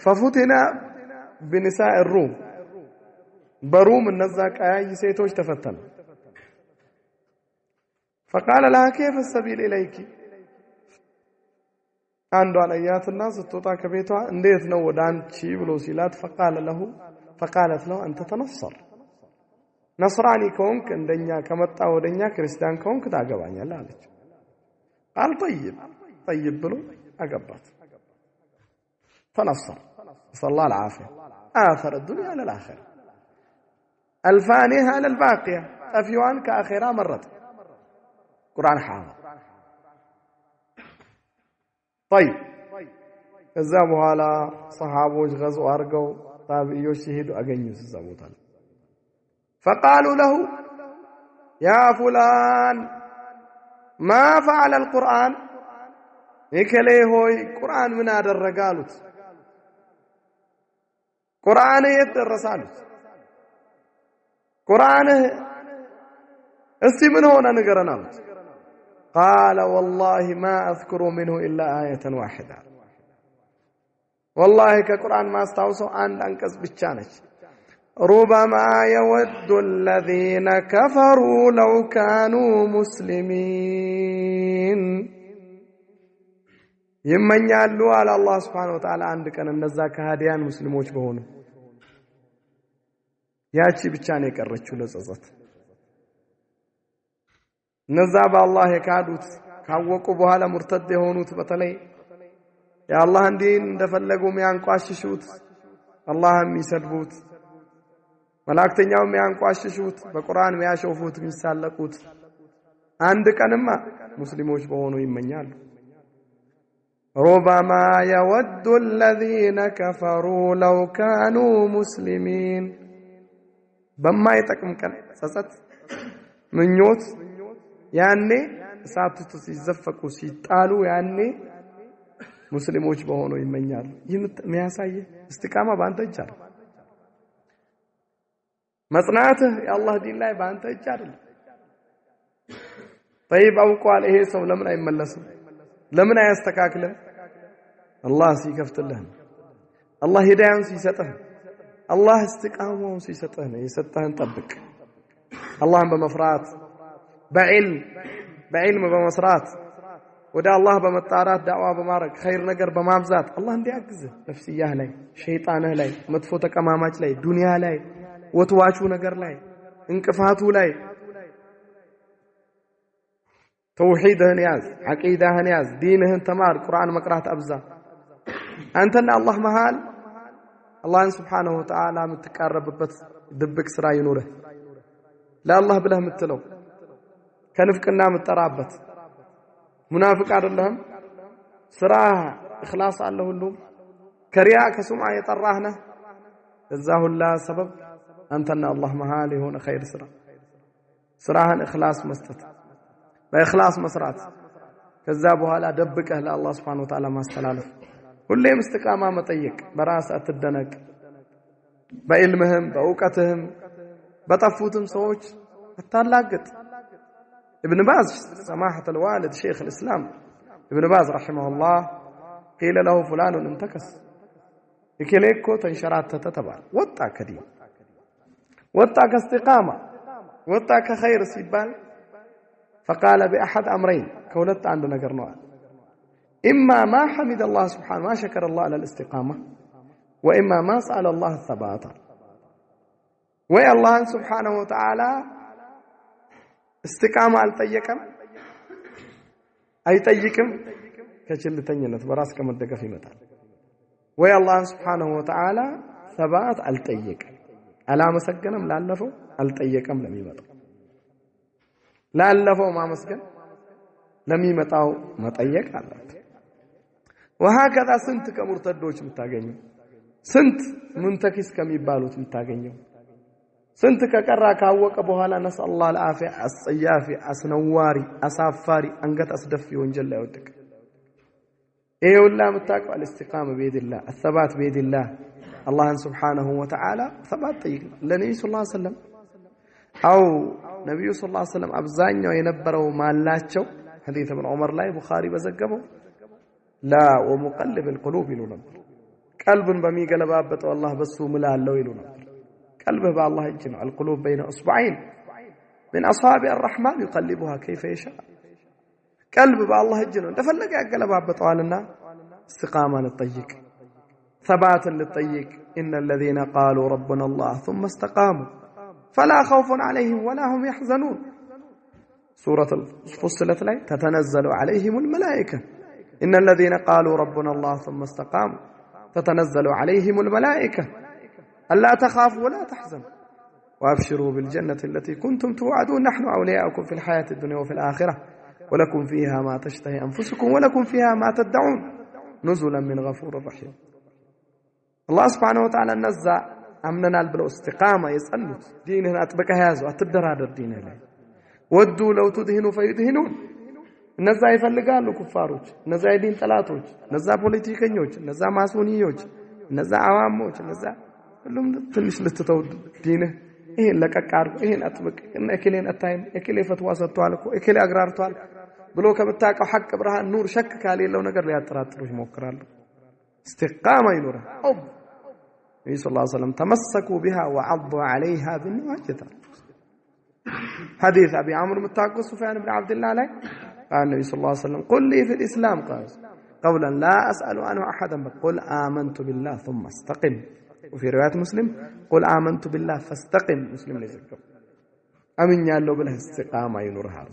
ففتنا بنساء الروم بروم النزا قاي ሴቶች ተፈተኑ فقال لها كيف السبيل اليك አንዷ አያትና ስትወጣ ከቤቷ እንዴት ነው ወደ አንቺ ብሎ ሲላት فقالت له انت تنصر نصراني كونك እንደኛ ከመጣ ወደኛ ክርስቲያን ከሆንክ ታገባኛለህ አለች قال طيب ብሎ አገባት فنصر صلى الله العافيه آثر الدنيا على الآخرة الفانية على الباقية أفيوان كآخرة مرت قرآن حافظ طيب الزاموا على صحابوش غزوا أرقوا طابئيوش شهدوا أغنيوا الزاموت فقالوا له يا فلان ما فعل القرآن إكليه هوي قرآن من هذا الرقالوت قرآن يترسالوت قرآن استي من هنا نقرناوت قال والله ما أذكر منه إلا آية واحدة والله كقرآن ما استوصوا أن أنكس بتشانش ربما يود الذين كفروا لو كانوا مسلمين ይመኛሉ አለ አላህ Subhanahu Wa Ta'ala አንድ ቀን እነዛ ከሃዲያን ሙስሊሞች በሆኑ ያቺ ብቻ ነው የቀረችው ለጸጸት እነዛ በአላህ የካዱት ካወቁ በኋላ ሙርተድ የሆኑት በተለይ የአላህ እንዲን እንደፈለጉ የሚያንቋሽሹት አላህም የሚሰድቡት መላእክተኛው የሚያንቋሽሹት በቁርአን የሚያሾፉት የሚሳለቁት አንድ ቀንማ ሙስሊሞች በሆኑ ይመኛሉ ربما يود الذين كفروا لو كانوا مسلمين بما يتقم كان ጸጸት ምኞት ያኔ እሳቱ ሲዘፈቁ ሲጣሉ ያኔ ሙስሊሞች በሆኑ ይመኛሉ ይህን የሚያሳይ እስቲቃማ ባንተ እጅ አይደል መጽናትህ የአላህ ዲን ላይ ባንተ እጅ አይደል طيب አውቋል ይሄ ሰው ለምን አይመለስም ለምን አያስተካክልም አላህ ሲከፍትልህ አላህ ሂዳያን ሲሰጥህ አላህ እስቲቃማውን ሲሰጥህ ነው የሰጠህን ጠብቅ አላህን በመፍራት በዕልም በመስራት ወደ አላህ በመጣራት ዳዕዋ በማድረግ ኸይር ነገር በማብዛት አላህ እንዲያግዝህ ነፍስያህ ላይ ሸይጣንህ ላይ መጥፎ ተቀማማጭ ላይ ዱንያ ላይ ወትዋቹ ነገር ላይ እንቅፋቱ ላይ ተውሂድህን ያዝ አቂዳህን ያዝ ዲንህን ተማር ቁርአን መቅራት አብዛ አንተና አላህ መሃል አላህን Subhanahu Wa Ta'ala የምትቃረብበት ድብቅ ስራ ይኖርህ ለአላህ ብለህ የምትለው ከንፍቅና የምትጠራበት ሙናፊቅ አይደለም ስራ ኢኽላስ አለ ሁሉ ከሪያ ከሱምዓ የጠራህነ እዛ ሁላ ሰበብ አንተና አላህ መሃል የሆነ ኸይር ስራህን ኢኽላስ መስጠት በኢኽላስ መስራት ከዛ በኋላ ደብቀህ ለአላህ Subhanahu Wa Ta'ala ማስተላለፍ ሁሌም استقامة መጠየቅ በራስ አትደነቅ በዕልምህም በእውቀትህም በጠፉትም ሰዎች አታላግጥ ابن باز سماحة الوالد شيخ الإسلام ابن باز رحمه الله قيل له فلان انتكس يكليكو تنشرات تتبع وطا كدين وطا كاستقامة وطا كخير سيبال فقال بأحد أمرين كولت عندنا قرنوان إما ما حمد الله سبحانه ما شكر الله على الاستقامة وإما ما سأل الله الثبات ويا الله سبحانه وتعالى استقامة الطيكم أي طيكم كشل تنينت براسك مدقة في متال ويا الله سبحانه وتعالى ثبات الطيكم ألا مسجنم لا ألفو الطيكم لم يمتو لا ألفو ما مسجن لم يمتاو مطيق الله وهكذا سنت كمرتدوش متاغنيو سنت منتكس كميبالوت متاغنيو سنت كقرا كاوق بኋላ نسأل الله العافية الصيافي أسنواري أسافاري أنقت أسدفي وانجل لا يودك إيه والله متاقوا الاستقامة بيد الله الثبات بيد الله الله سبحانه وتعالى ثبات طيق لنبي صلى الله عليه وسلم أو نبي صلى الله عليه وسلم أبزانيو ينبروا مالاتشو حديث ابن عمر لا بخاري بزقبه لا ومقلب القلوب يلون قلب بمي قلبابته والله بسو ملالو يلون قلبه بالله يجمع القلوب بين اصبعين من اصابع الرحمن يقلبها كيف يشاء قلب بالله يجنو እንደፈለገ ያገለባበጠዋልና استقامه للطيق ثبات للطيق ان الذين قالوا ربنا الله ثم استقاموا فلا خوف عليهم ولا هم يحزنون سوره الفصلت لا تتنزل عليهم الملائكه إن الذين قالوا ربنا الله ثم استقاموا تتنزل عليهم الملائكة ألا تخافوا ولا تحزنوا وأبشروا بالجنة التي كنتم توعدون نحن أولياؤكم في الحياة الدنيا وفي الآخرة ولكم فيها ما تشتهي أنفسكم ولكم فيها ما تدعون نزلا من غفور رحيم الله سبحانه وتعالى نزع أمننا البلو استقامة يسألوا دينهن أتبك هذا أتدرادر دينهن ودوا لو تدهنوا فيدهنون እነዛ ይፈልጋሉ ኩፋሮች እነዛ የዲን ጠላቶች እነዛ ፖለቲከኞች እነዛ ማሶኒዮች እነዛ አዋሞች እነዛ ሁሉም ትንሽ ልትተው ዲን ይሄን ለቀቃር ይሄን አጥብቅ እና እከሌን አታይም እከሌ ፈትዋ ሰጥቷል እኮ እከሌ አግራርቷል ብሎ ከመታቀው ሐቅ ብርሃን ኑር ሸክ ካሌለው ነገር ሊያጠራጥሩ ይሞክራሉ استقامة ينورها النبي صلى الله عليه وسلم تمسكوا بها وعضوا عليها بالنواجذ حديث أبي عمرو متاقو سفيان بن عبد الله عليه قال النبي صلى الله عليه وسلم قل لي في الإسلام قولا لا أسأل عنه أحدا قل آمنت بالله ثم استقم وفي رواية مسلم قل آمنت بالله فاستقم مسلم ليس أمن يالله بله استقامة ينورها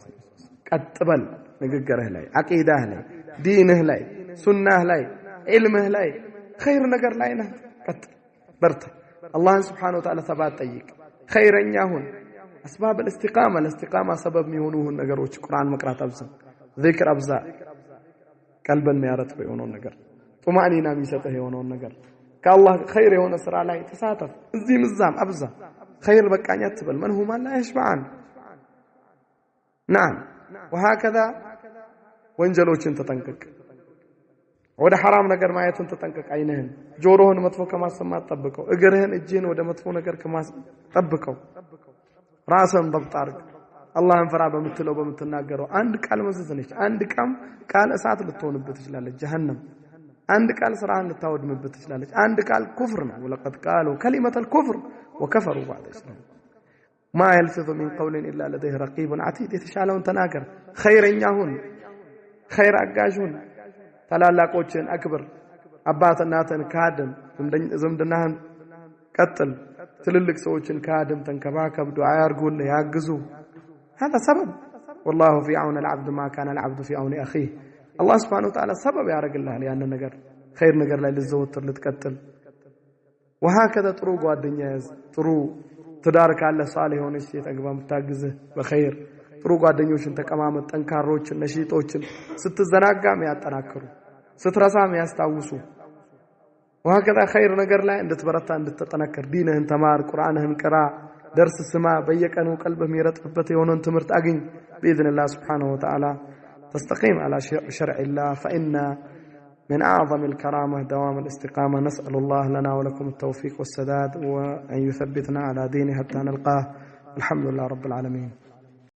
قتبل نقره لي عقيده لي دينه لي سنه لي علمه لي خير نقر لينا برت الله سبحانه وتعالى ثبات طيق خيرا يهون أسباب الاستقامة سبب ميهونوه النقروش قرآن مقرات أبزا ذكر أبزا قلبا ميارت بيهونون نقر طمأنينا ميسته يهونون نقر كالله خير يهون سرع لا يتساتف الزيم الزام أبزا خير بكان يتبل من هما لا يشبعان نعم وهكذا وانجلوش انت تنكك ወደ حرام ነገር ማየትን ተጠንቀቅ አይነህን ጆሮህን መጥፎ ከማሰማት ጠብቀው እግርህን እጅህን ወደ መጥፎ ነገር ከማስጠብቀው ራስን ضبط አላህን ፍራ በምትለው በምትናገረው አንድ ቃል መዘዝ ነች አንድ ቃል እሳት ልትሆንበት ትችላለች ጀሃነም አንድ ቃል ስራህን ልታወድምበት ትችላለች አንድ ቃል ኩፍር ነው ወለቀድ قالوا كلمة الكفر وكفروا بعد الإسلام ما يلفظ من قول إلا لديه رقيب عتيد የተሻለውን ተናገር خيرኛሁን خير አጋዡን ታላላቆችን አክብር አባት እናትን ካድም ዝምድናህን ቀጥል ትልልቅ ሰዎችን ካድም ተንከባከብ ዱዓ ያርጉልህ ያግዙ هذا سبب والله في عون العبد ما كان العبد في عون اخيه الله سبحانه وتعالى سبب ያረግልሃል ያን ነገር خير ነገር ላይ ልዘወትር ልትቀጥል وهكذا ጥሩ ጓደኛ ያዝ ጥሩ ትዳር ካለ ሷሊህ ሆነሽ የተግባም ታግዝህ በخير ጥሩ ጓደኞችን ተቀማመጥ ጠንካሮችን ነሺጦችን ስትዘናጋም ያጠናክሩ ስትረሳም ያስታውሱ وهكذا خير ነገር ላይ እንድትበረታ እንድትጠነከር ዲንህን ተማር ቁርአንህን ቅራ درس السماء بيقنوا قلبهم يرتبت يونون تمرت أجن بإذن الله سبحانه وتعالى تستقيم على شرع الله فإن من أعظم الكرامة دوام الاستقامة نسأل الله لنا ولكم التوفيق والسداد وأن يثبتنا على دينه حتى نلقاه الحمد لله رب العالمين